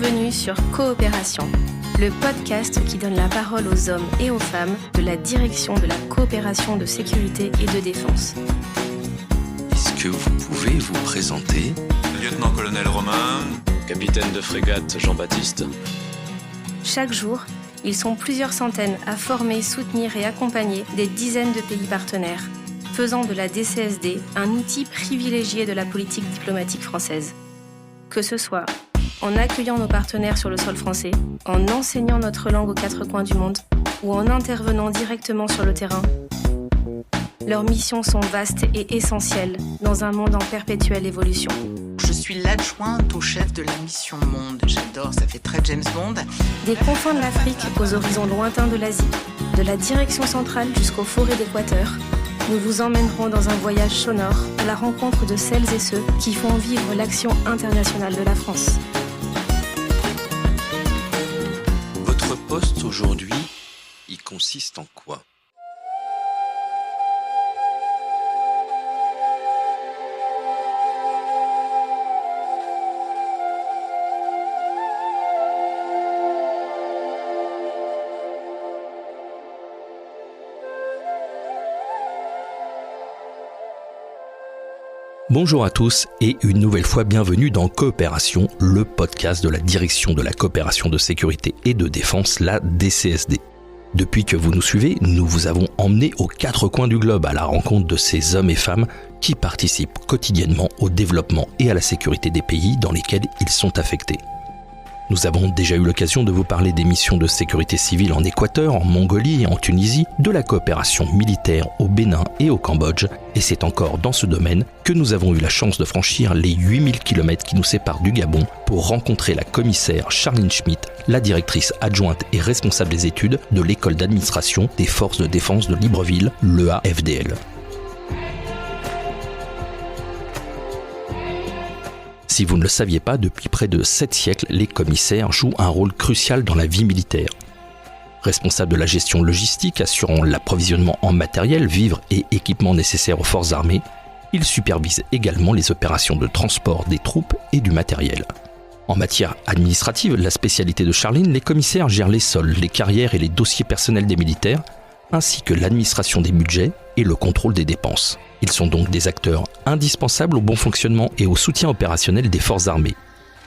bienvenue sur Coopération, le podcast qui donne la parole aux hommes et aux femmes de la direction de la coopération de sécurité et de défense. Est-ce que vous pouvez vous présenter ? Lieutenant-colonel Romain. Capitaine de frégate Jean-Baptiste. Chaque jour, ils sont plusieurs centaines à former, soutenir et accompagner des dizaines de pays partenaires, faisant de la DCSD un outil privilégié de la politique diplomatique française. Que ce soit en accueillant nos partenaires sur le sol français, en enseignant notre langue aux quatre coins du monde ou en intervenant directement sur le terrain. Leurs missions sont vastes et essentielles dans un monde en perpétuelle évolution. Je suis l'adjointe au chef de la mission Monde. J'adore, ça fait très James Bond. Des confins de l'Afrique aux horizons lointains de l'Asie, de la direction centrale jusqu'aux forêts d'Équateur, nous vous emmènerons dans un voyage sonore à la rencontre de celles et ceux qui font vivre l'action internationale de la France. Votre poste aujourd'hui, il consiste en quoi ? Bonjour à tous et une nouvelle fois bienvenue dans Coopération, le podcast de la direction de la coopération de sécurité et de défense, la DCSD. Depuis que vous nous suivez, nous vous avons emmené aux quatre coins du globe à la rencontre de ces hommes et femmes qui participent quotidiennement au développement et à la sécurité des pays dans lesquels ils sont affectés. Nous avons déjà eu l'occasion de vous parler des missions de sécurité civile en Équateur, en Mongolie et en Tunisie, de la coopération militaire au Bénin et au Cambodge, et c'est encore dans ce domaine que nous avons eu la chance de franchir les 8000 km qui nous séparent du Gabon pour rencontrer la commissaire Charline Schmitt, la directrice adjointe et responsable des études de l'école d'administration des forces de défense de Libreville, l'EAFDL. Si vous ne le saviez pas, depuis près de 7 siècles, les commissaires jouent un rôle crucial dans la vie militaire. Responsables de la gestion logistique, assurant l'approvisionnement en matériel, vivres et équipements nécessaires aux forces armées, ils supervisent également les opérations de transport des troupes et du matériel. En matière administrative, la spécialité de Charline, les commissaires gèrent les soldes, les carrières et les dossiers personnels des militaires, ainsi que l'administration des budgets et le contrôle des dépenses. Ils sont donc des acteurs indispensables au bon fonctionnement et au soutien opérationnel des forces armées.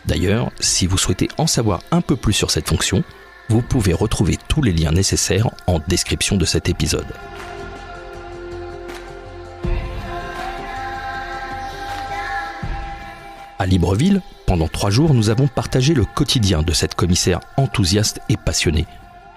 D'ailleurs, si vous souhaitez en savoir un peu plus sur cette fonction, vous pouvez retrouver tous les liens nécessaires en description de cet épisode. À Libreville, pendant 3 jours, nous avons partagé le quotidien de cette commissaire enthousiaste et passionnée.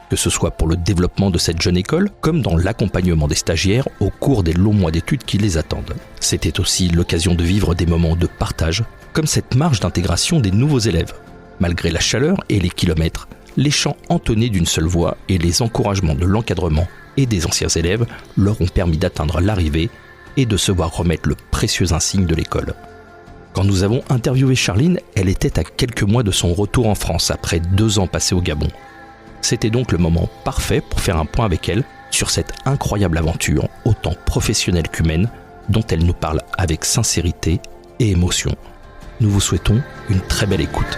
Que ce soit pour le développement de cette jeune école, comme dans l'accompagnement des stagiaires au cours des longs mois d'études qui les attendent. C'était aussi l'occasion de vivre des moments de partage, comme cette marche d'intégration des nouveaux élèves. Malgré la chaleur et les kilomètres, les chants entonnés d'une seule voix et les encouragements de l'encadrement et des anciens élèves leur ont permis d'atteindre l'arrivée et de se voir remettre le précieux insigne de l'école. Quand nous avons interviewé Charline, elle était à quelques mois de son retour en France après 2 ans passés au Gabon. C'était donc le moment parfait pour faire un point avec elle sur cette incroyable aventure, autant professionnelle qu'humaine, dont elle nous parle avec sincérité et émotion. Nous vous souhaitons une très belle écoute.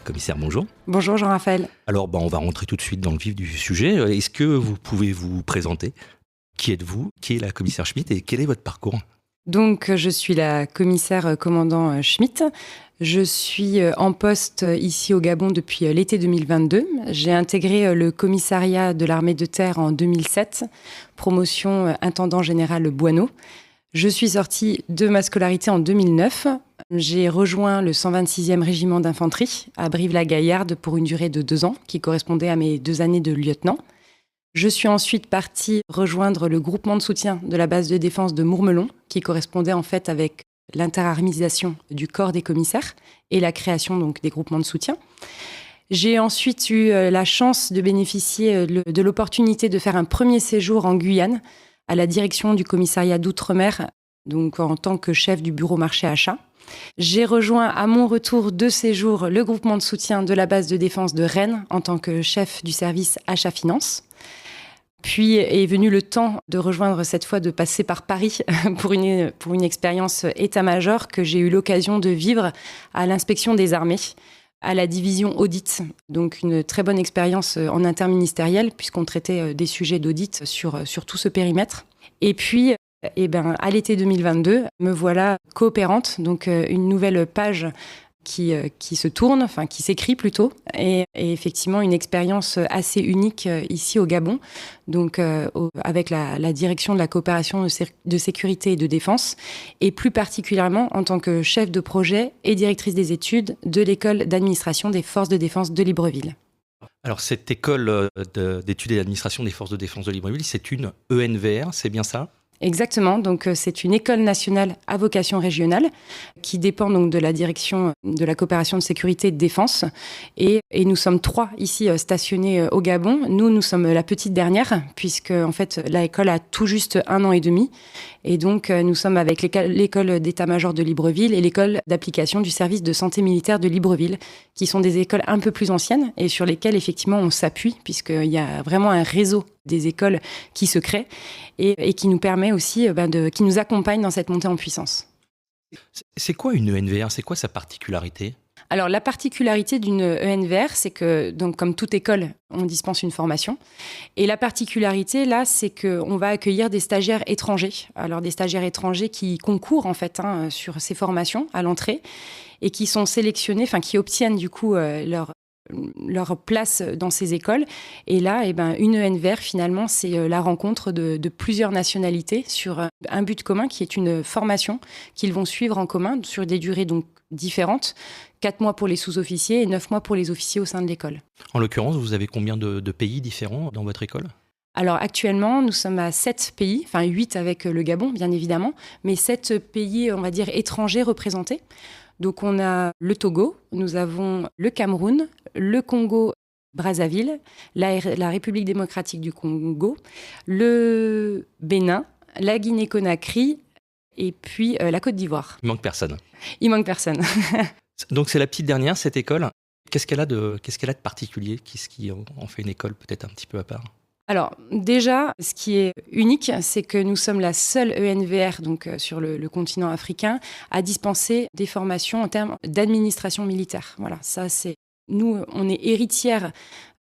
Commissaire, bonjour. Bonjour Jean-Raphaël. Alors, on va rentrer tout de suite dans le vif du sujet. Est-ce que vous pouvez vous présenter ? Qui êtes-vous ? Qui est la commissaire Schmitt et quel est votre parcours ? Donc, je suis la commissaire commandant Schmitt. Je suis en poste ici au Gabon depuis l'été 2022. J'ai intégré le commissariat de l'armée de terre en 2007, promotion intendant général Boineau. Je suis sortie de ma scolarité en 2009. J'ai rejoint le 126e régiment d'infanterie à Brive-la-Gaillarde pour une durée de 2 ans, qui correspondait à mes 2 années de lieutenant. Je suis ensuite partie rejoindre le groupement de soutien de la base de défense de Mourmelon, qui correspondait en fait avec l'interarmisation du corps des commissaires et la création donc des groupements de soutien. J'ai ensuite eu la chance de bénéficier de l'opportunité de faire un premier séjour en Guyane à la direction du commissariat d'outre-mer, donc en tant que chef du bureau marché achat. J'ai rejoint à mon retour de séjour le groupement de soutien de la base de défense de Rennes en tant que chef du service achat finance. Puis est venu le temps de rejoindre cette fois, de passer par Paris pour une expérience état-major que j'ai eu l'occasion de vivre à l'inspection des armées, à la division audit. Donc une très bonne expérience en interministériel puisqu'on traitait des sujets d'audit sur tout ce périmètre. Et puis, à l'été 2022, me voilà coopérante, donc une nouvelle page qui se tourne, enfin qui s'écrit plutôt, et effectivement une expérience assez unique ici au Gabon, donc avec la direction de la coopération de sécurité et de défense, et plus particulièrement en tant que chef de projet et directrice des études de l'école d'administration des forces de défense de Libreville. Alors cette école d'études et d'administration des forces de défense de Libreville, c'est une ENVR, c'est bien ça ? Exactement, donc c'est une école nationale à vocation régionale qui dépend donc de la direction de la coopération de sécurité et de défense et nous sommes 3 ici stationnés au Gabon. Nous sommes la petite dernière puisque en fait l'école a tout juste 1 an et demi et donc nous sommes avec l'école d'état-major de Libreville et l'école d'application du service de santé militaire de Libreville qui sont des écoles un peu plus anciennes et sur lesquelles effectivement on s'appuie puisqu'il y a vraiment un réseau des écoles qui se créent et qui nous permet aussi, qui nous accompagne dans cette montée en puissance. C'est quoi une ENVR ? C'est quoi sa particularité ? Alors la particularité d'une ENVR, c'est que donc comme toute école, on dispense une formation. Et la particularité là, c'est qu'on va accueillir des stagiaires étrangers. Alors des stagiaires étrangers qui concourent en fait sur ces formations à l'entrée et qui sont sélectionnés, enfin qui obtiennent du coup leur place dans ces écoles. Et là, une ENVR, finalement, c'est la rencontre de plusieurs nationalités sur un but commun qui est une formation qu'ils vont suivre en commun sur des durées donc différentes, 4 mois pour les sous-officiers et 9 mois pour les officiers au sein de l'école. En l'occurrence, vous avez combien de pays différents dans votre école ? Alors actuellement, nous sommes à 7 pays, enfin 8 avec le Gabon, bien évidemment, mais 7 pays, on va dire, étrangers représentés. Donc on a le Togo, nous avons le Cameroun, le Congo-Brazzaville, la République démocratique du Congo, le Bénin, la Guinée-Conakry et puis la Côte d'Ivoire. Il manque personne. Il manque personne. Donc c'est la petite dernière, cette école. Qu'est-ce qu'elle a de particulier ? Qu'est-ce qui en fait une école peut-être un petit peu à part ? Alors déjà, ce qui est unique, c'est que nous sommes la seule ENVR donc, sur le continent africain à dispenser des formations en termes d'administration militaire. Voilà, ça c'est... Nous, on est héritière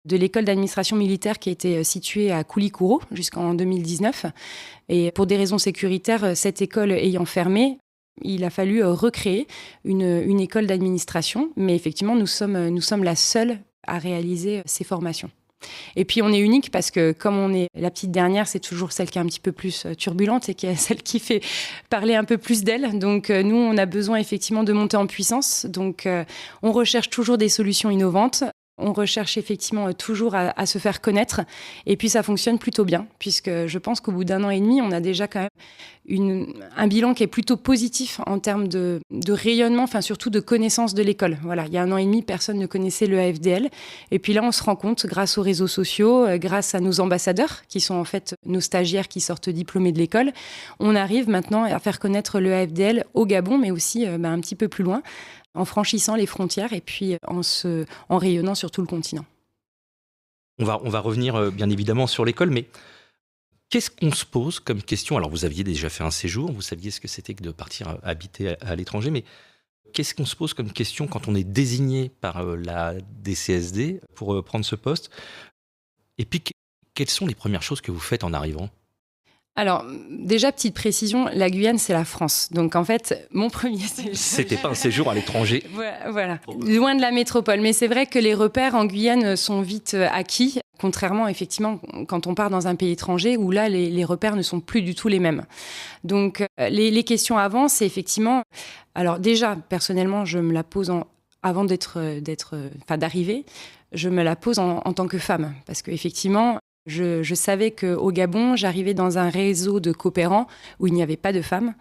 de l'école d'administration militaire qui était située à Koulikoro jusqu'en 2019. Et pour des raisons sécuritaires, cette école ayant fermé, il a fallu recréer une école d'administration. Mais effectivement, nous sommes la seule à réaliser ces formations. Et puis on est unique parce que comme on est la petite dernière, c'est toujours celle qui est un petit peu plus turbulente et qui est celle qui fait parler un peu plus d'elle. Donc nous, on a besoin effectivement de monter en puissance. Donc on recherche toujours des solutions innovantes. On recherche effectivement toujours à se faire connaître. Et puis ça fonctionne plutôt bien puisque je pense qu'au bout d'1 an et demi, on a déjà quand même un bilan qui est plutôt positif en termes de rayonnement, enfin surtout de connaissance de l'école. Voilà, il y a 1 an et demi, personne ne connaissait le AFDL. Et puis là, on se rend compte, grâce aux réseaux sociaux, grâce à nos ambassadeurs, qui sont en fait nos stagiaires qui sortent diplômés de l'école, on arrive maintenant à faire connaître le AFDL au Gabon, mais aussi un petit peu plus loin, en franchissant les frontières et puis en rayonnant sur tout le continent. On va revenir bien évidemment sur l'école, mais qu'est-ce qu'on se pose comme question ? Alors vous aviez déjà fait un séjour, vous saviez ce que c'était que de partir habiter à l'étranger, mais qu'est-ce qu'on se pose comme question quand on est désigné par la DCSD pour prendre ce poste ? Et puis quelles sont les premières choses que vous faites en arrivant ? Alors, déjà, petite précision, la Guyane, c'est la France. Donc, en fait, mon premier séjour... C'était pas un séjour à l'étranger. Voilà, loin de la métropole. Mais c'est vrai que les repères en Guyane sont vite acquis, contrairement, effectivement, quand on part dans un pays étranger, où là, les repères ne sont plus du tout les mêmes. Donc, les questions avant, c'est effectivement... Alors, déjà, personnellement, je me la pose avant d'arriver, je me la pose en tant que femme. Parce qu'effectivement... Je savais qu'au Gabon, j'arrivais dans un réseau de coopérants où il n'y avait pas de femmes.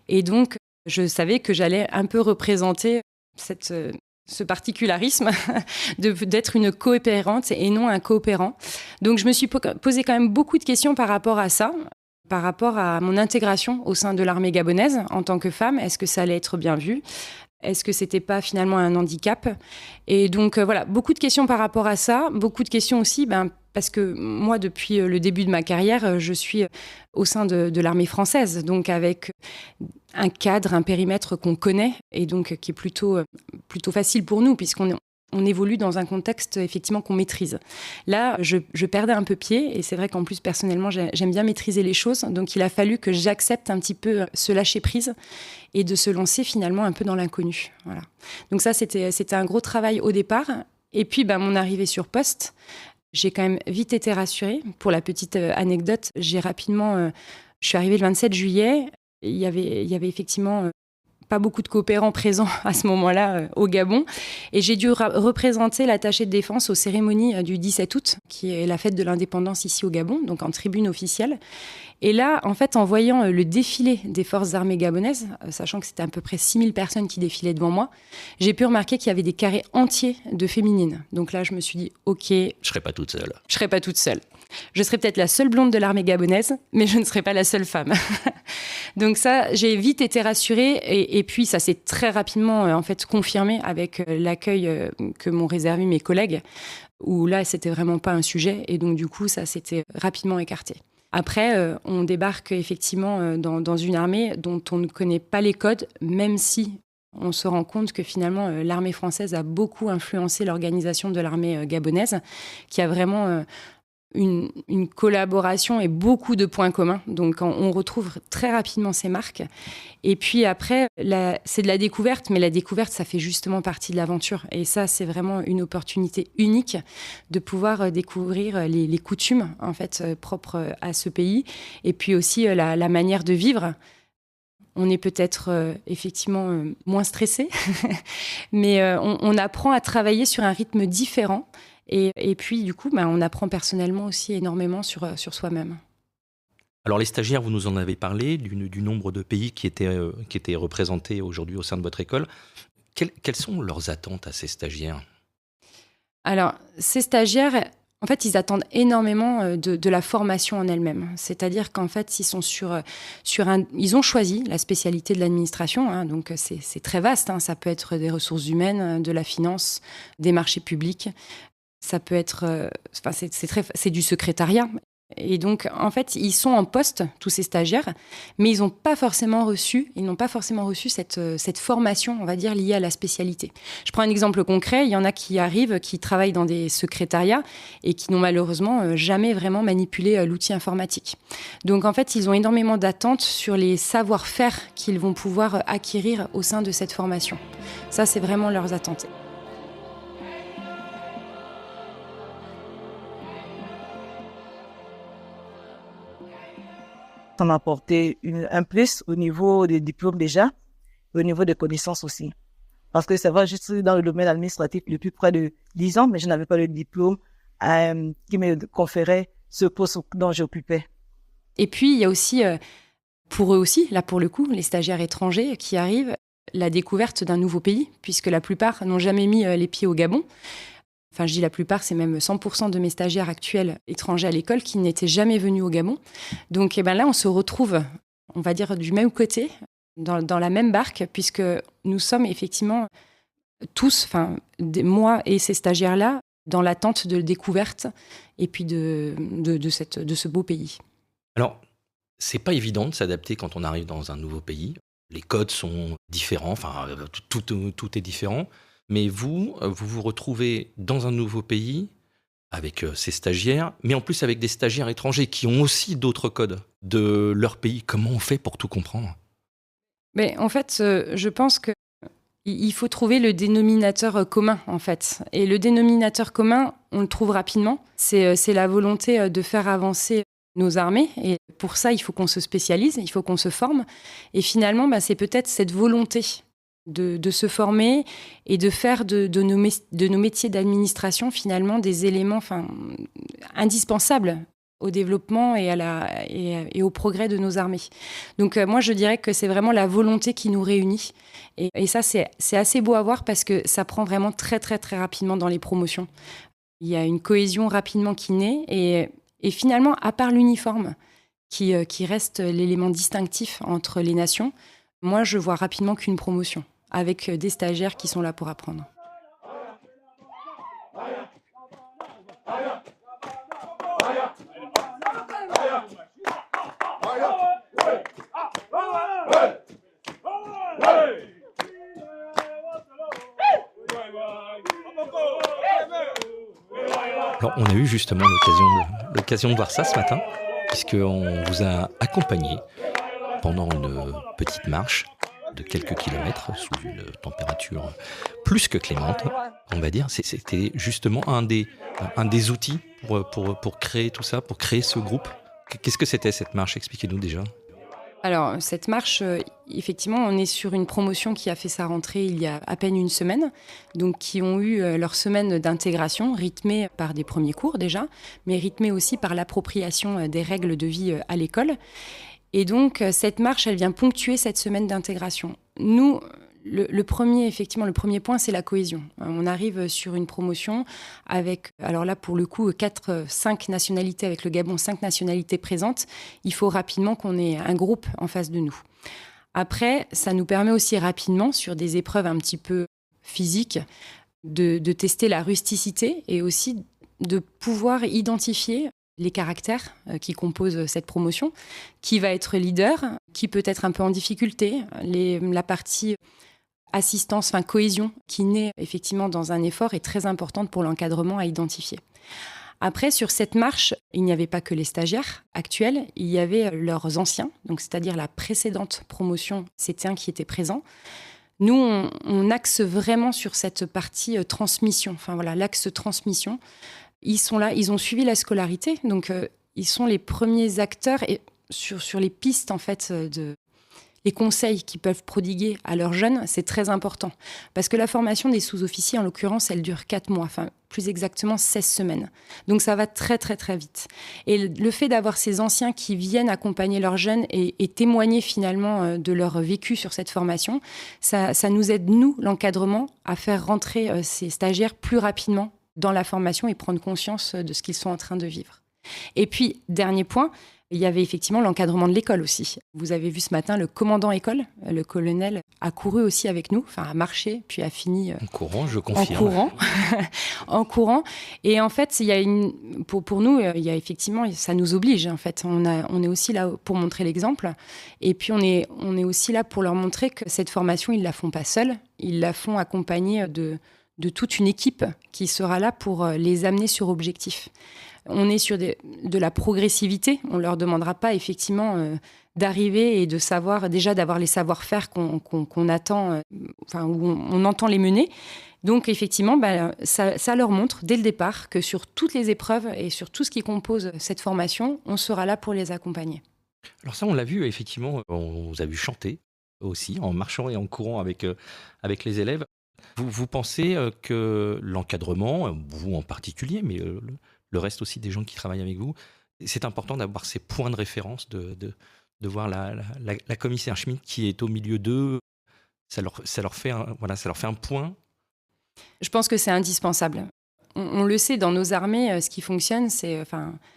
Et donc, je savais que j'allais un peu représenter ce particularisme d'être une coopérante et non un coopérant. Donc, je me suis posé quand même beaucoup de questions par rapport à ça. par rapport à mon intégration au sein de l'armée gabonaise en tant que femme. Est-ce que ça allait être bien vu ? Est-ce que c'était pas finalement un handicap ? Et donc voilà, beaucoup de questions par rapport à ça, beaucoup de questions aussi, parce que moi, depuis le début de ma carrière, je suis au sein de l'armée française, donc avec un cadre, un périmètre qu'on connaît et donc qui est plutôt facile pour nous puisqu'on évolue dans un contexte effectivement qu'on maîtrise. Là, je perdais un peu pied et c'est vrai qu'en plus personnellement j'aime bien maîtriser les choses, donc il a fallu que j'accepte un petit peu ce lâcher prise et de se lancer finalement un peu dans l'inconnu. Voilà. Donc ça c'était un gros travail au départ et puis mon arrivée sur poste, j'ai quand même vite été rassurée. Pour la petite anecdote, je suis arrivée le 27 juillet, il y avait effectivement pas beaucoup de coopérants présents à ce moment-là au Gabon. Et j'ai dû représenter l'attaché de défense aux cérémonies du 17 août, qui est la fête de l'indépendance ici au Gabon, donc en tribune officielle. Et là, en fait, en voyant le défilé des forces armées gabonaises, sachant que c'était à peu près 6000 personnes qui défilaient devant moi, j'ai pu remarquer qu'il y avait des carrés entiers de féminines. Donc là, je me suis dit, OK... Je serai pas toute seule. Je serai pas toute seule. Je serai peut-être la seule blonde de l'armée gabonaise, mais je ne serai pas la seule femme. Donc ça, j'ai vite été rassurée et puis ça s'est très rapidement en fait confirmé avec l'accueil que m'ont réservé mes collègues, où là, c'était vraiment pas un sujet et donc du coup, ça s'était rapidement écarté. Après, on débarque effectivement dans une armée dont on ne connaît pas les codes, même si on se rend compte que finalement, l'armée française a beaucoup influencé l'organisation de l'armée gabonaise, qui a vraiment... une collaboration et beaucoup de points communs. Donc, on retrouve très rapidement ces marques. Et puis après, c'est de la découverte, mais la découverte, ça fait justement partie de l'aventure. Et ça, c'est vraiment une opportunité unique de pouvoir découvrir les coutumes, en fait, propres à ce pays. Et puis aussi la manière de vivre. On est peut-être effectivement moins stressé, mais on apprend à travailler sur un rythme différent. Et puis, du coup, on apprend personnellement aussi énormément sur soi-même. Alors, les stagiaires, vous nous en avez parlé, du nombre de pays qui étaient représentés aujourd'hui au sein de votre école. Quelles sont leurs attentes à ces stagiaires ? Alors, ces stagiaires, en fait, ils attendent énormément de la formation en elle-même. C'est-à-dire qu'en fait, ils sont ils ont choisi la spécialité de l'administration, hein, donc c'est très vaste. Hein, ça peut être des ressources humaines, de la finance, des marchés publics. Ça peut être, c'est du secrétariat. Et donc, en fait, ils sont en poste, tous ces stagiaires, mais ils n'ont pas forcément reçu cette formation, on va dire, liée à la spécialité. Je prends un exemple concret. Il y en a qui arrivent, qui travaillent dans des secrétariats et qui n'ont malheureusement jamais vraiment manipulé l'outil informatique. Donc, en fait, ils ont énormément d'attentes sur les savoir-faire qu'ils vont pouvoir acquérir au sein de cette formation. Ça, c'est vraiment leurs attentes. Ça m'a apporté un plus au niveau des diplômes déjà, au niveau des connaissances aussi. Parce que c'est vrai, je suis dans le domaine administratif depuis près de 10 ans, mais je n'avais pas le diplôme qui me conférait ce poste dont j'occupais. Et puis, il y a aussi, pour eux aussi, là pour le coup, les stagiaires étrangers qui arrivent, la découverte d'un nouveau pays, puisque la plupart n'ont jamais mis les pieds au Gabon. Enfin, je dis la plupart, c'est même 100% de mes stagiaires actuels étrangers à l'école qui n'étaient jamais venus au Gabon. Donc là, on se retrouve, on va dire, du même côté, dans la même barque, puisque nous sommes effectivement tous, moi et ces stagiaires-là, dans l'attente de découverte et puis de ce beau pays. Alors, c'est pas évident de s'adapter quand on arrive dans un nouveau pays. Les codes sont différents, tout est différent. Mais vous vous retrouvez dans un nouveau pays avec ces stagiaires, mais en plus avec des stagiaires étrangers qui ont aussi d'autres codes de leur pays. Comment on fait pour tout comprendre ? Mais en fait, je pense qu'il faut trouver le dénominateur commun, en fait. Et le dénominateur commun, on le trouve rapidement. C'est la volonté de faire avancer nos armées. Et pour ça, il faut qu'on se spécialise, il faut qu'on se forme. Et finalement, c'est peut-être cette volonté de se former et de faire de nos métiers d'administration finalement des éléments indispensables au développement et au progrès de nos armées. Donc moi je dirais que c'est vraiment la volonté qui nous réunit et ça c'est assez beau à voir parce que ça prend vraiment très très très rapidement dans les promotions. Il y a une cohésion rapidement qui naît et finalement à part l'uniforme qui reste l'élément distinctif entre les nations. Moi, je vois rapidement qu'une promotion, avec des stagiaires qui sont là pour apprendre. Alors, on a eu justement l'occasion de voir ça ce matin, puisqu'on vous a accompagné pendant une petite marche de quelques kilomètres sous une température plus que clémente, on va dire. C'était justement un des outils pour créer tout ça, pour créer ce groupe. Qu'est-ce que c'était cette marche? Expliquez-nous déjà. Alors, cette marche, effectivement, on est sur une promotion qui a fait sa rentrée il y a à peine une semaine, donc qui ont eu leur semaine d'intégration, rythmée par des premiers cours déjà, mais rythmée aussi par l'appropriation des règles de vie à l'école. Et donc, cette marche, elle vient ponctuer cette semaine d'intégration. Nous, le premier point, c'est la cohésion. On arrive sur une promotion avec, alors là, pour le coup, 5 nationalités, avec le Gabon, 5 nationalités présentes. Il faut rapidement qu'on ait un groupe en face de nous. Après, ça nous permet aussi rapidement, sur des épreuves un petit peu physiques, de tester la rusticité et aussi de pouvoir identifier les caractères qui composent cette promotion, qui va être leader, qui peut être un peu en difficulté, la partie assistance, cohésion, qui naît effectivement dans un effort est très importante pour l'encadrement à identifier. Après, sur cette marche, il n'y avait pas que les stagiaires actuels, il y avait leurs anciens, donc c'est-à-dire la précédente promotion C1 qui était présent. Nous, on axe vraiment sur cette partie transmission, l'axe transmission. Ils sont là, ils ont suivi la scolarité, donc ils sont les premiers acteurs et sur les pistes en fait les conseils qu'ils peuvent prodiguer à leurs jeunes, c'est très important. Parce que la formation des sous-officiers, en l'occurrence, elle dure 4 mois, plus exactement 16 semaines. Donc ça va très très très vite. Et le fait d'avoir ces anciens qui viennent accompagner leurs jeunes et témoigner finalement de leur vécu sur cette formation, ça nous aide, nous, l'encadrement, à faire rentrer ces stagiaires plus rapidement dans la formation et prendre conscience de ce qu'ils sont en train de vivre. Et puis, dernier point, il y avait effectivement l'encadrement de l'école aussi. Vous avez vu ce matin le commandant école, le colonel, a couru aussi avec nous, a marché, puis a fini... En courant, je confirme. En courant. Et en fait, il y a pour nous, il y a effectivement, ça nous oblige. En fait, on est aussi là pour montrer l'exemple. Et puis, on est aussi là pour leur montrer que cette formation, ils ne la font pas seuls. Ils la font accompagnée de toute une équipe qui sera là pour les amener sur objectif. On est sur de la progressivité. On ne leur demandera pas effectivement d'arriver et de savoir, déjà d'avoir les savoir-faire qu'on attend, où on entend les mener. Donc effectivement, ça leur montre dès le départ que sur toutes les épreuves et sur tout ce qui compose cette formation, on sera là pour les accompagner. Alors ça, on l'a vu effectivement, on vous a vu chanter aussi, en marchant et en courant avec les élèves. Vous pensez que l'encadrement, vous en particulier, mais le reste aussi des gens qui travaillent avec vous, c'est important d'avoir ces points de référence, de voir la commissaire Schmitt qui est au milieu d'eux. Ça leur fait un point. Je pense que c'est indispensable. On le sait, dans nos armées, ce qui fonctionne, c'est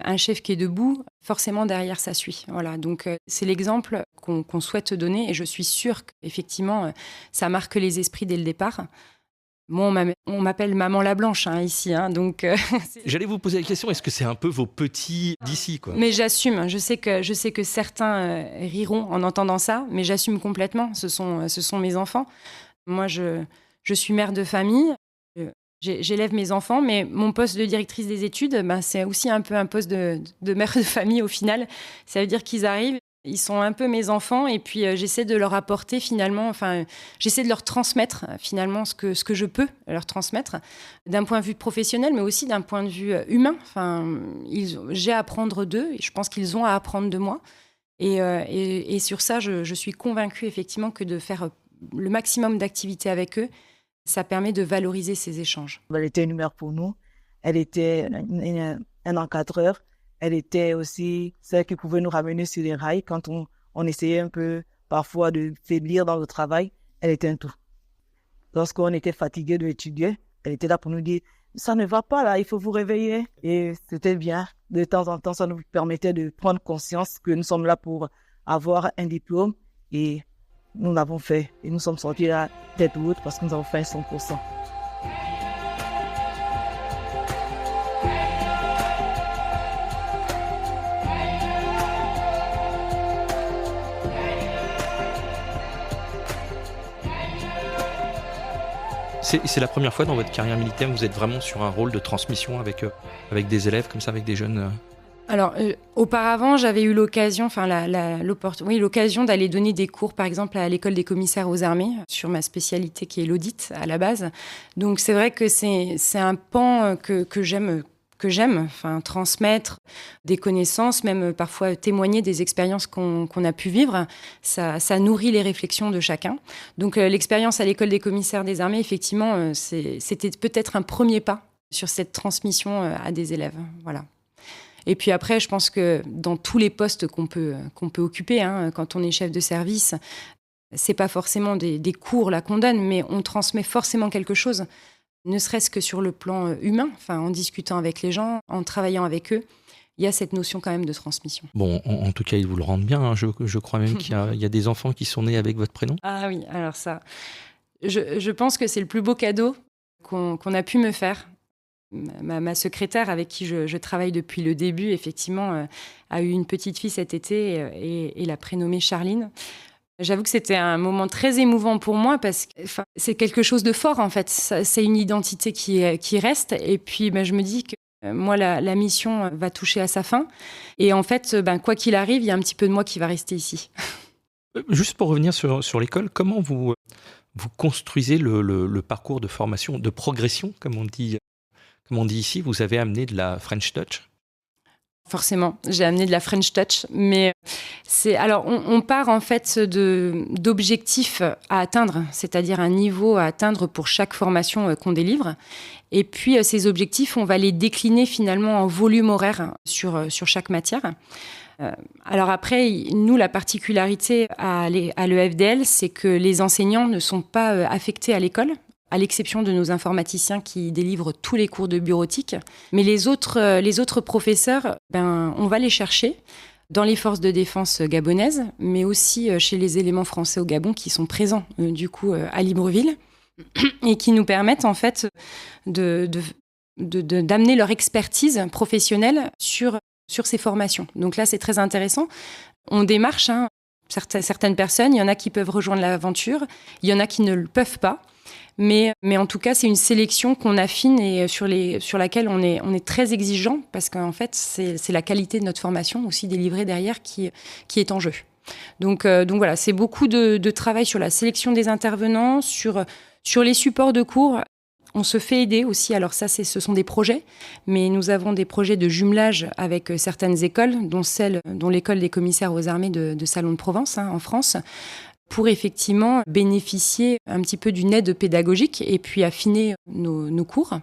un chef qui est debout, forcément derrière ça suit. Voilà, donc c'est l'exemple qu'on souhaite donner et je suis sûre qu'effectivement, ça marque les esprits dès le départ. Moi, on m'appelle Maman la Blanche ici, donc. J'allais vous poser la question, est-ce que c'est un peu vos petits d'ici, quoi? Mais j'assume. Je sais que certains riront en entendant ça, mais j'assume complètement. Ce sont mes enfants. Moi, je suis mère de famille. J'élève mes enfants, mais mon poste de directrice des études, c'est aussi un peu un poste de mère de famille au final. Ça veut dire qu'ils arrivent. Ils sont un peu mes enfants et puis j'essaie de leur apporter finalement, j'essaie de leur transmettre finalement ce que je peux leur transmettre d'un point de vue professionnel mais aussi d'un point de vue humain. J'ai à apprendre d'eux et je pense qu'ils ont à apprendre de moi. Et sur ça, je suis convaincue effectivement que de faire le maximum d'activités avec eux, ça permet de valoriser ces échanges. Elle était une mère pour nous, elle était un encadreur. Elle était aussi celle qui pouvait nous ramener sur les rails quand on essayait un peu parfois de faiblir dans le travail. Elle était un tout. Lorsqu'on était fatigué d'étudier, elle était là pour nous dire ça ne va pas là, il faut vous réveiller. Et c'était bien. De temps en temps, ça nous permettait de prendre conscience que nous sommes là pour avoir un diplôme et nous l'avons fait. Et nous sommes sortis là tête haute parce que nous avons fait 100%. C'est la première fois dans votre carrière militaire que vous êtes vraiment sur un rôle de transmission avec des élèves comme ça, avec des jeunes Alors, auparavant, j'avais eu l'occasion, l'occasion d'aller donner des cours, par exemple, à l'école des commissaires aux armées, sur ma spécialité qui est l'audit à la base. Donc, c'est vrai que c'est un pan que j'aime, transmettre des connaissances, même parfois témoigner des expériences qu'on a pu vivre. Ça nourrit les réflexions de chacun. Donc, l'expérience à l'école des commissaires des armées, effectivement, c'était peut-être un premier pas sur cette transmission à des élèves. Voilà. Et puis après, je pense que dans tous les postes qu'on peut occuper, quand on est chef de service, c'est pas forcément des cours là qu'on donne, mais on transmet forcément quelque chose, ne serait-ce que sur le plan humain, en discutant avec les gens, en travaillant avec eux. Il y a cette notion quand même de transmission. Bon, en tout cas, ils vous le rendent bien. Hein. Je crois même qu'il y a des enfants qui sont nés avec votre prénom. Ah oui, alors ça, je pense que c'est le plus beau cadeau qu'on a pu me faire. Ma secrétaire, avec qui je travaille depuis le début, effectivement, a eu une petite fille cet été et l'a prénommée Charline. J'avoue que c'était un moment très émouvant pour moi parce que c'est quelque chose de fort, en fait. C'est une identité qui reste. Et puis, je me dis que moi, la mission va toucher à sa fin. Et en fait, quoi qu'il arrive, il y a un petit peu de moi qui va rester ici. Juste pour revenir sur l'école, comment vous construisez le parcours de formation, de progression, comme on dit ici? Vous avez amené de la French Touch? Forcément, j'ai amené de la French Touch, mais on part en fait d'objectifs à atteindre, c'est-à-dire un niveau à atteindre pour chaque formation qu'on délivre. Et puis ces objectifs, on va les décliner finalement en volume horaire sur chaque matière. Alors après, nous, la particularité à l'EFDL, c'est que les enseignants ne sont pas affectés à l'école, à l'exception de nos informaticiens qui délivrent tous les cours de bureautique. Mais les autres professeurs, on va les chercher dans les forces de défense gabonaises, mais aussi chez les éléments français au Gabon qui sont présents à Libreville et qui nous permettent en fait d'amener leur expertise professionnelle sur ces formations. Donc là, c'est très intéressant. On démarche certaines personnes, il y en a qui peuvent rejoindre l'aventure, il y en a qui ne le peuvent pas. Mais en tout cas, c'est une sélection qu'on affine et sur laquelle on est très exigeant parce qu'en fait, c'est la qualité de notre formation aussi délivrée derrière qui est en jeu. Donc voilà, c'est beaucoup de travail sur la sélection des intervenants, sur les supports de cours. On se fait aider aussi. Alors ça, ce sont des projets, mais nous avons des projets de jumelage avec certaines écoles, dont l'école des commissaires aux armées de Salon de Provence en France, pour effectivement bénéficier un petit peu d'une aide pédagogique et puis affiner nos cours.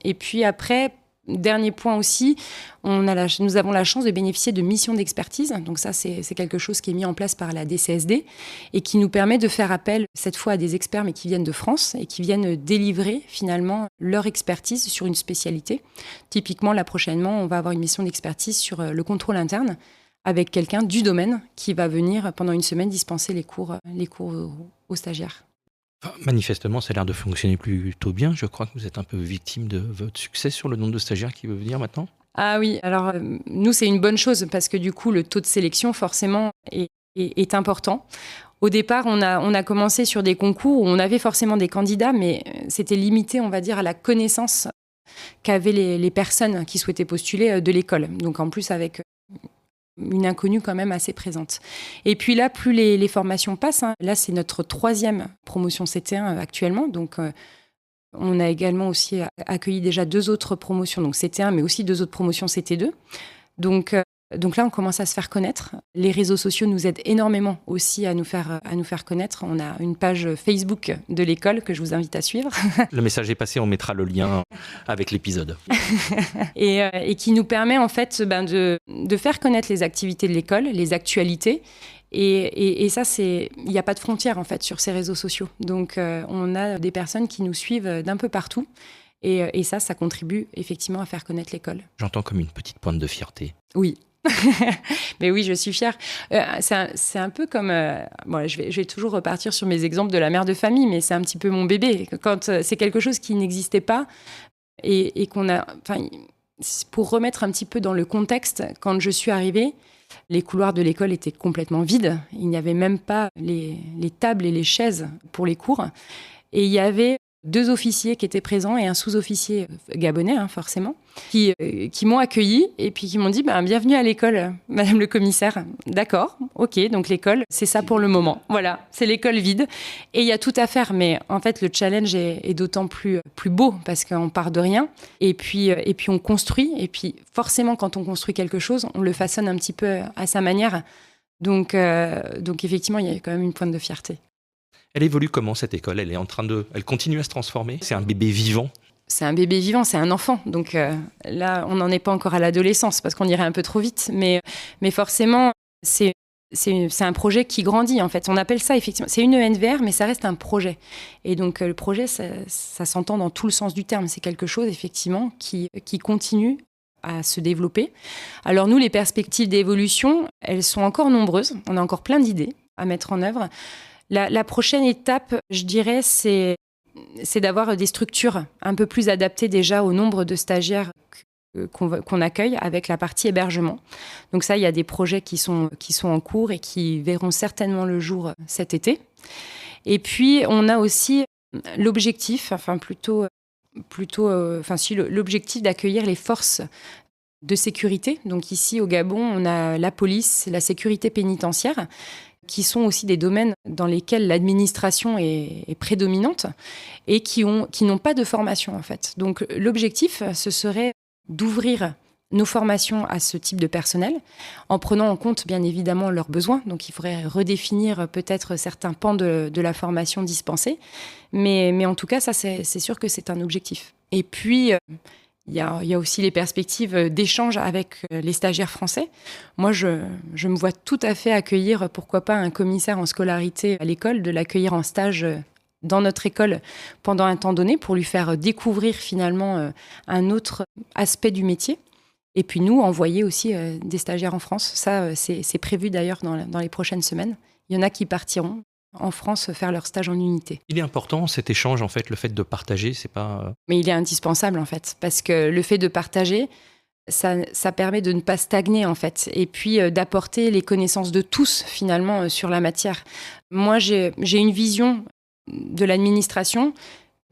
Et puis après, dernier point aussi, nous avons la chance de bénéficier de missions d'expertise. Donc ça, c'est quelque chose qui est mis en place par la DCSD et qui nous permet de faire appel cette fois à des experts, mais qui viennent de France et qui viennent délivrer finalement leur expertise sur une spécialité. Typiquement, là prochainement, on va avoir une mission d'expertise sur le contrôle interne, avec quelqu'un du domaine qui va venir pendant une semaine dispenser les cours aux stagiaires. Manifestement, ça a l'air de fonctionner plutôt bien. Je crois que vous êtes un peu victime de votre succès sur le nombre de stagiaires qui veut venir maintenant. Ah oui, alors nous, c'est une bonne chose parce que du coup, le taux de sélection, forcément, est important. Au départ, on a commencé sur des concours où on avait forcément des candidats, mais c'était limité, on va dire, à la connaissance qu'avaient les personnes qui souhaitaient postuler de l'école. Donc en plus, avec une inconnue quand même assez présente. Et puis là, plus les formations passent, là c'est notre 3e promotion CT1 actuellement, donc on a également aussi accueilli déjà 2 autres promotions, donc CT1 mais aussi 2 autres promotions CT2. Donc là, on commence à se faire connaître. Les réseaux sociaux nous aident énormément aussi à nous faire connaître. On a une page Facebook de l'école que je vous invite à suivre. Le message est passé, on mettra le lien avec l'épisode. et qui nous permet en fait de faire connaître les activités de l'école, les actualités. Et ça, il n'y a pas de frontière en fait sur ces réseaux sociaux. Donc on a des personnes qui nous suivent d'un peu partout. Et ça contribue effectivement à faire connaître l'école. J'entends comme une petite pointe de fierté. Oui. Mais oui, je suis fière. C'est un peu comme... je vais toujours repartir sur mes exemples de la mère de famille, mais c'est un petit peu mon bébé. Quand c'est quelque chose qui n'existait pas et qu'on a... Pour remettre un petit peu dans le contexte, quand je suis arrivée, les couloirs de l'école étaient complètement vides. Il n'y avait même pas les tables et les chaises pour les cours. Et il y avait 2 officiers qui étaient présents et un sous-officier gabonais, forcément, qui m'ont accueilli et puis qui m'ont dit bienvenue à l'école, madame le commissaire. D'accord, ok, donc l'école, c'est ça pour le moment. Voilà, c'est l'école vide. Et il y a tout à faire, mais en fait, le challenge est d'autant plus beau parce qu'on part de rien. Et puis on construit. Et puis forcément, quand on construit quelque chose, on le façonne un petit peu à sa manière. Donc effectivement, il y a quand même une pointe de fierté. Elle évolue comment cette école ? Elle continue à se transformer ? C'est un bébé vivant ? C'est un bébé vivant, c'est un enfant. Donc là, on n'en est pas encore à l'adolescence parce qu'on irait un peu trop vite. Mais forcément, c'est un projet qui grandit en fait. On appelle ça effectivement, c'est une ENVR, mais ça reste un projet. Et donc le projet, ça s'entend dans tout le sens du terme. C'est quelque chose effectivement qui continue à se développer. Alors nous, les perspectives d'évolution, elles sont encore nombreuses. On a encore plein d'idées à mettre en œuvre. La prochaine étape, je dirais, c'est d'avoir des structures un peu plus adaptées déjà au nombre de stagiaires qu'on accueille avec la partie hébergement. Donc ça, il y a des projets qui sont en cours et qui verront certainement le jour cet été. Et puis, on a aussi l'objectif, l'objectif d'accueillir les forces de sécurité. Donc ici, au Gabon, on a la police, la sécurité pénitentiaire, qui sont aussi des domaines dans lesquels l'administration est prédominante et qui n'ont pas de formation, en fait. Donc, l'objectif, ce serait d'ouvrir nos formations à ce type de personnel, en prenant en compte, bien évidemment, leurs besoins. Donc, il faudrait redéfinir peut-être certains pans de la formation dispensée. Mais en tout cas, ça, c'est sûr que c'est un objectif. Et puis... Il y a aussi les perspectives d'échange avec les stagiaires français. Moi, je me vois tout à fait accueillir, pourquoi pas, un commissaire en scolarité à l'école, de l'accueillir en stage dans notre école pendant un temps donné pour lui faire découvrir finalement un autre aspect du métier. Et puis nous, envoyer aussi des stagiaires en France. Ça, c'est prévu d'ailleurs dans les prochaines semaines. Il y en a qui partiront en France faire leur stage en unité. Il est important cet échange, en fait, le fait de partager, c'est pas... Mais il est indispensable, en fait, parce que le fait de partager, ça permet de ne pas stagner, en fait, et puis d'apporter les connaissances de tous, finalement, sur la matière. Moi, j'ai une vision de l'administration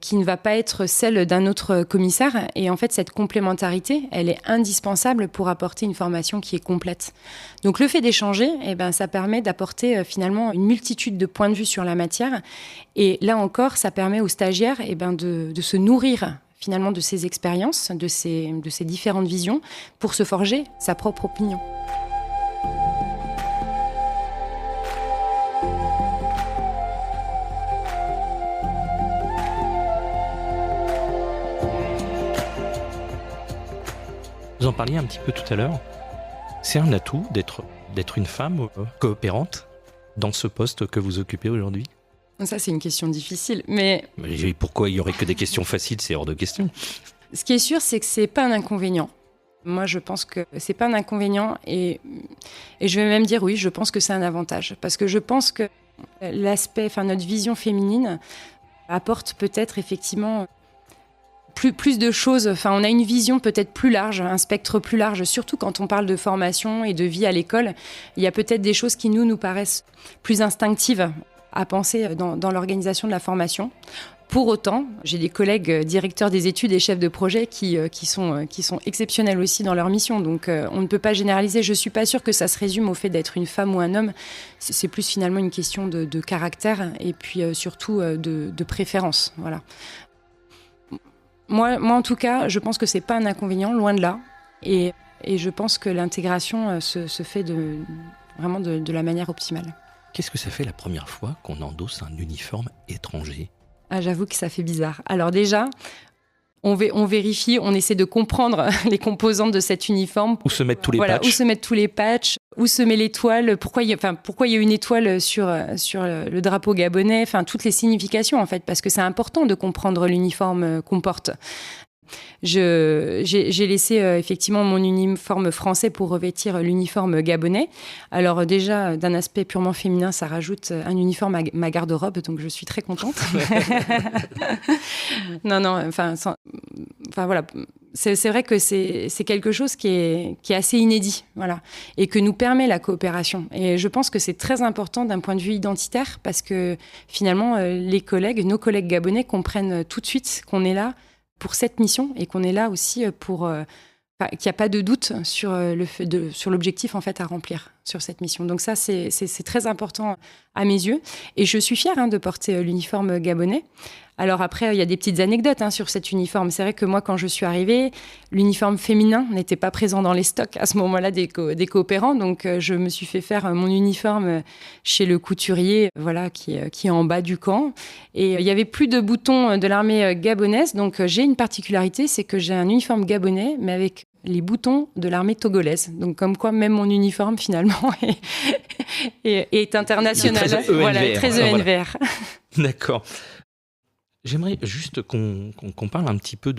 qui ne va pas être celle d'un autre commissaire. Et en fait, cette complémentarité, elle est indispensable pour apporter une formation qui est complète. Donc le fait d'échanger, ça permet d'apporter finalement une multitude de points de vue sur la matière. Et là encore, ça permet aux stagiaires de se nourrir finalement de ces expériences, de ces différentes visions, pour se forger sa propre opinion. Vous en parliez un petit peu tout à l'heure. C'est un atout d'être une femme coopérante dans ce poste que vous occupez aujourd'hui ? Ça, c'est une question difficile, mais pourquoi il n'y aurait que des questions faciles ? C'est hors de question. Ce qui est sûr, c'est que ce n'est pas un inconvénient. Moi, je pense que ce n'est pas un inconvénient et je vais même dire oui, je pense que c'est un avantage. Parce que je pense que notre vision féminine apporte peut-être effectivement... Plus de choses, on a une vision peut-être plus large, un spectre plus large, surtout quand on parle de formation et de vie à l'école. Il y a peut-être des choses qui nous paraissent plus instinctives à penser dans l'organisation de la formation. Pour autant, j'ai des collègues directeurs des études et chefs de projet qui sont exceptionnels aussi dans leur mission. Donc on ne peut pas généraliser. Je ne suis pas sûre que ça se résume au fait d'être une femme ou un homme. C'est plus finalement une question de caractère et puis surtout de préférence. Voilà. Moi, en tout cas, je pense que c'est pas un inconvénient, loin de là. Et je pense que l'intégration se fait vraiment de la manière optimale. Qu'est-ce que ça fait la première fois qu'on endosse un uniforme étranger ? J'avoue que ça fait bizarre. Alors déjà, On vérifie, on essaie de comprendre les composantes de cet uniforme. Où se mettent tous les patchs. Où se mettent tous les patchs, où se met l'étoile, pourquoi il y a une étoile sur le drapeau gabonais, enfin toutes les significations en fait, parce que c'est important de comprendre l'uniforme qu'on porte. J'ai laissé effectivement mon uniforme français pour revêtir l'uniforme gabonais. Alors déjà, d'un aspect purement féminin, ça rajoute un uniforme à ma garde-robe, donc je suis très contente. Voilà. C'est vrai que c'est quelque chose qui est assez inédit, voilà, et que nous permet la coopération. Et je pense que c'est très important d'un point de vue identitaire, parce que finalement, nos collègues gabonais comprennent tout de suite qu'on est là pour cette mission et qu'on est là aussi pour qu'il n'y a pas de doute sur l'objectif en fait à remplir sur cette mission. Donc ça, c'est très important à mes yeux. Et je suis fière de porter l'uniforme gabonais. Alors après, il y a des petites anecdotes sur cet uniforme. C'est vrai que moi, quand je suis arrivée, l'uniforme féminin n'était pas présent dans les stocks à ce moment-là des coopérants. Donc je me suis fait faire mon uniforme chez le couturier, voilà, qui est en bas du camp. Et il y avait plus de boutons de l'armée gabonaise. Donc j'ai une particularité, c'est que j'ai un uniforme gabonais, mais avec les boutons de l'armée togolaise. Donc comme quoi même mon uniforme finalement est international. Très ENVR. D'accord. J'aimerais juste qu'on parle un petit peu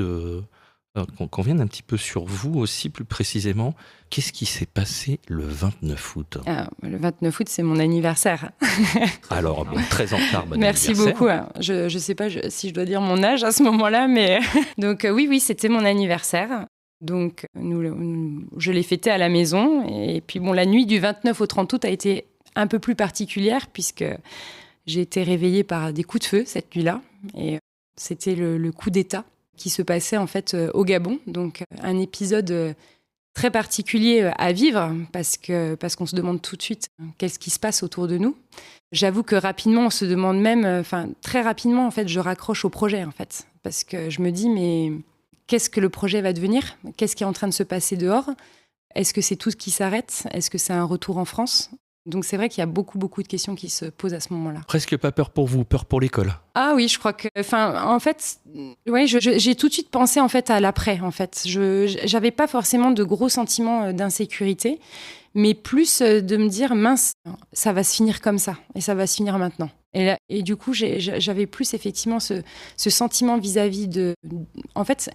qu'on vienne un petit peu sur vous aussi plus précisément. Qu'est-ce qui s'est passé le 29 août ? Le 29 août, c'est mon anniversaire. Alors, très en retard, bon Merci anniversaire. beaucoup. Je ne sais pas si je dois dire mon âge à ce moment-là, mais... Donc oui, c'était mon anniversaire. Donc, je l'ai fêté à la maison. Et puis, la nuit du 29 au 30 août a été un peu plus particulière puisque j'ai été réveillée par des coups de feu cette nuit-là. Et c'était le coup d'État qui se passait en fait au Gabon. Donc, un épisode très particulier à vivre parce qu'on se demande tout de suite qu'est-ce qui se passe autour de nous. J'avoue que rapidement, on se demande même... très rapidement, en fait, je raccroche au projet, en fait. Parce que je me dis, mais... Qu'est-ce que le projet va devenir ? Qu'est-ce qui est en train de se passer dehors ? Est-ce que c'est tout ce qui s'arrête ? Est-ce que c'est un retour en France ? Donc c'est vrai qu'il y a beaucoup de questions qui se posent à ce moment-là. Presque pas peur pour vous, peur pour l'école. Ah oui, je crois que... en fait, ouais, j'ai tout de suite pensé en fait, à l'après. En fait. J'avais pas forcément de gros sentiments d'insécurité, mais plus de me dire, mince, ça va se finir comme ça, et ça va se finir maintenant. Et du coup, j'avais plus effectivement ce sentiment vis-à-vis de... En fait,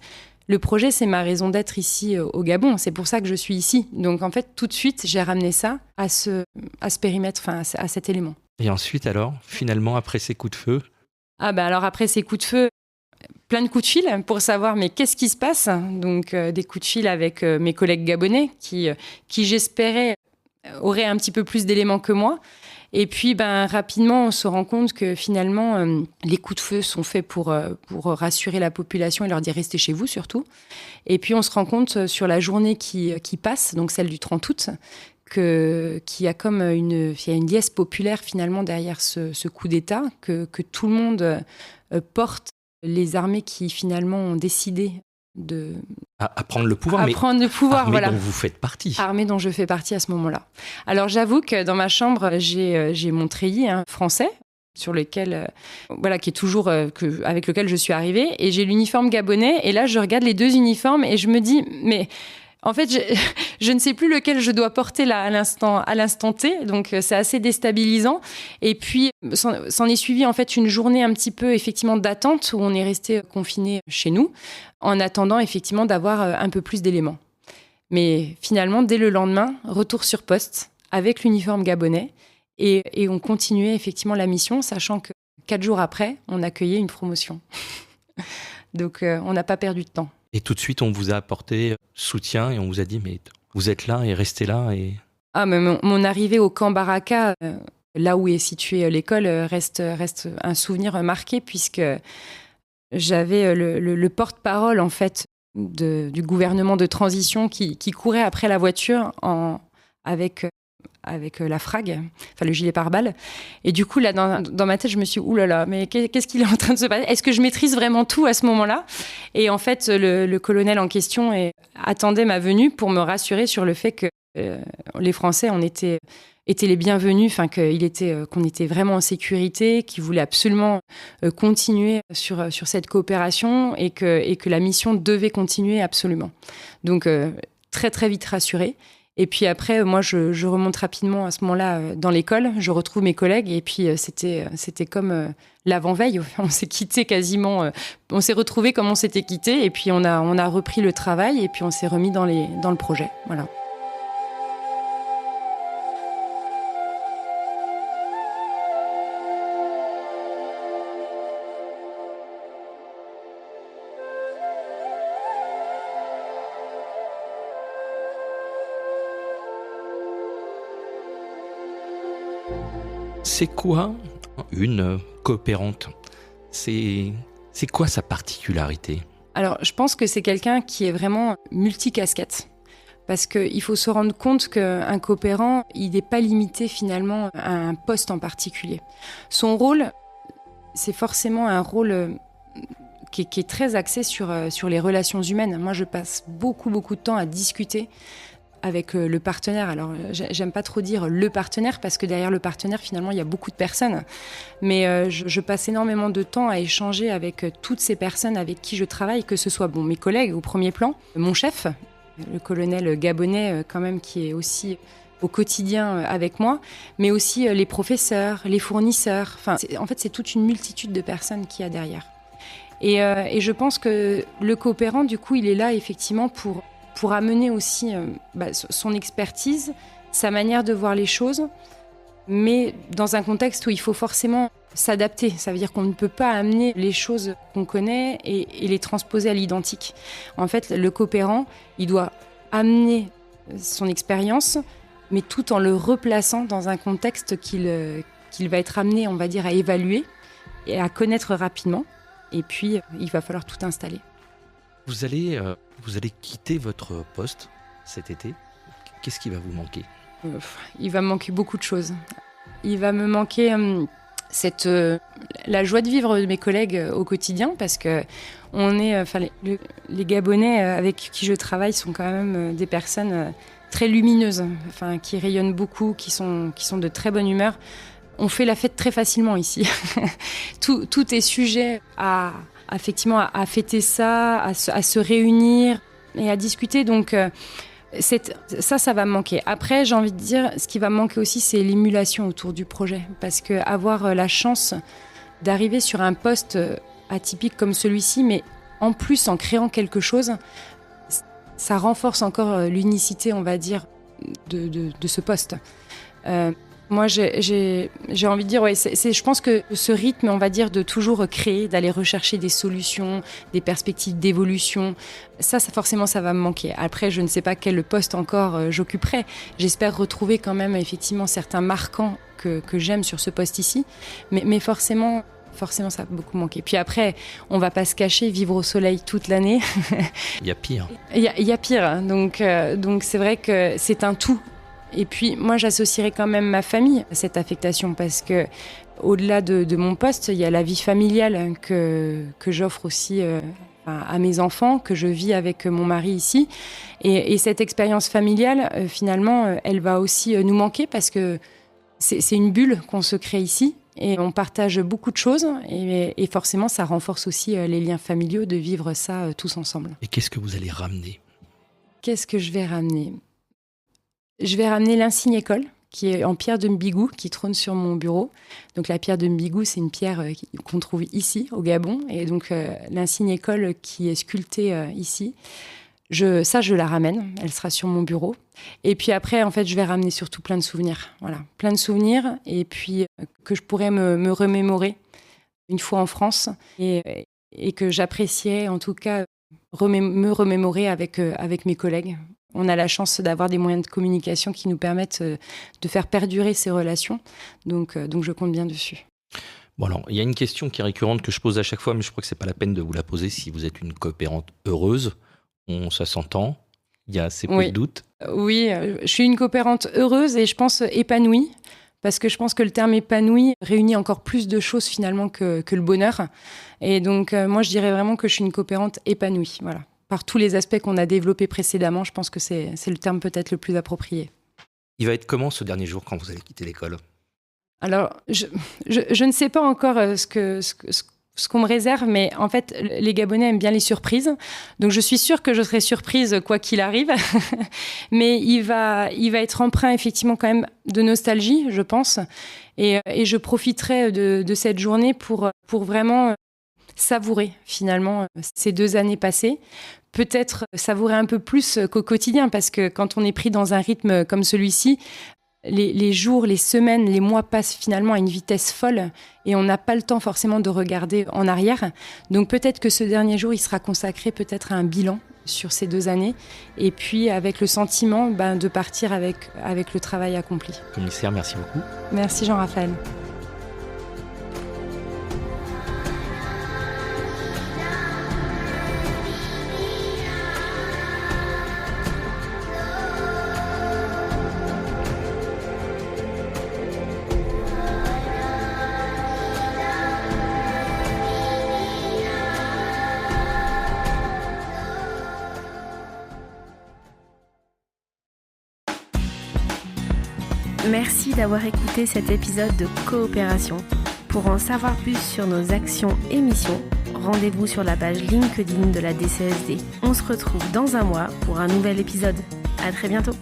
le projet, c'est ma raison d'être ici au Gabon. C'est pour ça que je suis ici. Donc, en fait, tout de suite, j'ai ramené ça à ce périmètre, à cet élément. Et ensuite, alors, finalement, après ces coups de feu ? Alors, après ces coups de feu, plein de coups de fil pour savoir, mais qu'est-ce qui se passe ? Donc, des coups de fil avec mes collègues gabonais qui j'espérais, auraient un petit peu plus d'éléments que moi. Et puis, rapidement, on se rend compte que finalement, les coups de feu sont faits pour rassurer la population et leur dire « restez chez vous » surtout. Et puis, on se rend compte sur la journée qui passe, donc celle du 30 août, qu'il y a comme une liesse populaire finalement derrière ce coup d'État, que tout le monde porte les armées qui finalement ont décidé à prendre le pouvoir, armée voilà. Dont vous faites partie. Armée dont je fais partie à ce moment-là. Alors j'avoue que dans ma chambre, j'ai mon treillis français, sur lequel, qui est toujours avec lequel je suis arrivée, et j'ai l'uniforme gabonais, et là je regarde les deux uniformes et je me dis, mais en fait, je ne sais plus lequel je dois porter là à l'instant T, donc c'est assez déstabilisant. Et puis, s'en est suivi en fait une journée un petit peu effectivement d'attente où on est resté confiné chez nous, en attendant effectivement d'avoir un peu plus d'éléments. Mais finalement, dès le lendemain, retour sur poste avec l'uniforme gabonais et on continuait effectivement la mission, sachant que 4 jours après, on accueillait une promotion. Donc, on n'a pas perdu de temps. Et tout de suite, on vous a apporté soutien et on vous a dit, mais vous êtes là et restez là. Mais mon arrivée au camp Baraka, là où est située l'école, reste un souvenir marqué puisque j'avais le porte-parole en fait du gouvernement de transition qui courait après la voiture avec la frag, le gilet pare-balles. Et du coup, là, dans ma tête, je me suis dit, oulala, mais qu'est-ce qu'il est en train de se passer ? Est-ce que je maîtrise vraiment tout à ce moment-là ? Et en fait, le colonel en question attendait ma venue pour me rassurer sur le fait que les Français, on était les bienvenus, enfin qu'on était vraiment en sécurité, qu'ils voulaient absolument continuer sur cette coopération et que la mission devait continuer absolument. Donc très très vite rassurée. Et puis après, moi, je remonte rapidement à ce moment-là dans l'école. Je retrouve mes collègues et puis c'était comme l'avant-veille. On s'est quitté quasiment. On s'est retrouvés comme on s'était quitté et puis on a repris le travail et puis on s'est remis dans le projet. Voilà. C'est quoi une coopérante ? C'est quoi sa particularité ? Alors, je pense que c'est quelqu'un qui est vraiment multicasquette. Parce qu'il faut se rendre compte qu'un coopérant, il n'est pas limité finalement à un poste en particulier. Son rôle, c'est forcément un rôle qui est très axé sur les relations humaines. Moi, je passe beaucoup de temps à discuter avec le partenaire. Alors, j'aime pas trop dire le partenaire parce que derrière le partenaire, finalement, il y a beaucoup de personnes. Mais je passe énormément de temps à échanger avec toutes ces personnes avec qui je travaille, que ce soit mes collègues au premier plan, mon chef, le colonel gabonais quand même, qui est aussi au quotidien avec moi, mais aussi les professeurs, les fournisseurs. Enfin, en fait, c'est toute une multitude de personnes qu'il y a derrière. Et je pense que le coopérant, du coup, il est là effectivement pour amener aussi son expertise, sa manière de voir les choses, mais dans un contexte où il faut forcément s'adapter. Ça veut dire qu'on ne peut pas amener les choses qu'on connaît et les transposer à l'identique. En fait, le coopérant, il doit amener son expérience, mais tout en le replaçant dans un contexte qu'il va être amené, on va dire, à évaluer et à connaître rapidement. Et puis, il va falloir tout installer. Vous allez quitter votre poste cet été. Qu'est-ce qui va vous manquer ? Il va me manquer beaucoup de choses. Il va me manquer la joie de vivre de mes collègues au quotidien parce que les Gabonais avec qui je travaille sont quand même des personnes très lumineuses, qui rayonnent beaucoup, qui sont de très bonne humeur. On fait la fête très facilement ici. Tout est sujet à fêter ça, à se réunir et à discuter. Donc, ça va me manquer. Après, j'ai envie de dire, ce qui va me manquer aussi, c'est l'émulation autour du projet. Parce qu'avoir la chance d'arriver sur un poste atypique comme celui-ci, mais en plus en créant quelque chose, ça renforce encore l'unicité, on va dire, de ce poste. Moi, j'ai envie de dire, je pense que ce rythme, on va dire, de toujours créer, d'aller rechercher des solutions, des perspectives d'évolution, ça forcément, ça va me manquer. Après, je ne sais pas quel poste encore j'occuperai. J'espère retrouver quand même, effectivement, certains marquants que j'aime sur ce poste ici. Mais forcément, ça va beaucoup manquer. Puis après, on va pas se cacher, vivre au soleil toute l'année. Il y a pire. Il y a pire. Donc c'est vrai que c'est un tout. Et puis, moi, j'associerais quand même ma famille à cette affectation parce que, au-delà de mon poste, il y a la vie familiale que j'offre aussi à mes enfants, que je vis avec mon mari ici. Et cette expérience familiale, finalement, elle va aussi nous manquer parce que c'est une bulle qu'on se crée ici. Et on partage beaucoup de choses. Et forcément, ça renforce aussi les liens familiaux de vivre ça tous ensemble. Et qu'est-ce que vous allez ramener ? Qu'est-ce que je vais ramener ? Je vais ramener l'insigne école, qui est en pierre de Mbigou, qui trône sur mon bureau. Donc la pierre de Mbigou, c'est une pierre qu'on trouve ici, au Gabon. Et donc l'insigne école qui est sculptée ici, je la ramène. Elle sera sur mon bureau. Et puis après, en fait, je vais ramener surtout plein de souvenirs. Voilà, plein de souvenirs. Et puis que je pourrais me remémorer une fois en France. Et que j'appréciais, en tout cas, me remémorer avec mes collègues. On a la chance d'avoir des moyens de communication qui nous permettent de faire perdurer ces relations. Donc je compte bien dessus. Bon alors, il y a une question qui est récurrente que je pose à chaque fois, mais je crois que c'est pas la peine de vous la poser si vous êtes une coopérante heureuse. Ça s'entend, il y a assez peu de doutes. Oui, je suis une coopérante heureuse et je pense épanouie. Parce que je pense que le terme épanoui réunit encore plus de choses finalement que le bonheur. Et donc moi je dirais vraiment que je suis une coopérante épanouie, voilà. par tous les aspects qu'on a développés précédemment. Je pense que c'est le terme peut-être le plus approprié. Il va être comment ce dernier jour quand vous allez quitter l'école ? Alors, je ne sais pas encore ce qu'on me réserve, mais en fait, les Gabonais aiment bien les surprises. Donc, je suis sûre que je serai surprise quoi qu'il arrive. Mais il va être empreint effectivement quand même de nostalgie, je pense. Et je profiterai de cette journée pour vraiment savourer finalement ces 2 années passées. Peut-être savourer un peu plus qu'au quotidien, parce que quand on est pris dans un rythme comme celui-ci, les jours, les semaines, les mois passent finalement à une vitesse folle et on n'a pas le temps forcément de regarder en arrière. Donc peut-être que ce dernier jour, il sera consacré peut-être à un bilan sur ces 2 années et puis avec le sentiment de partir avec le travail accompli. Commissaire, merci beaucoup. Merci Jean-Raphaël. Merci d'avoir écouté cet épisode de Coopération. Pour en savoir plus sur nos actions et missions, rendez-vous sur la page LinkedIn de la DCSD. On se retrouve dans un mois pour un nouvel épisode. À très bientôt.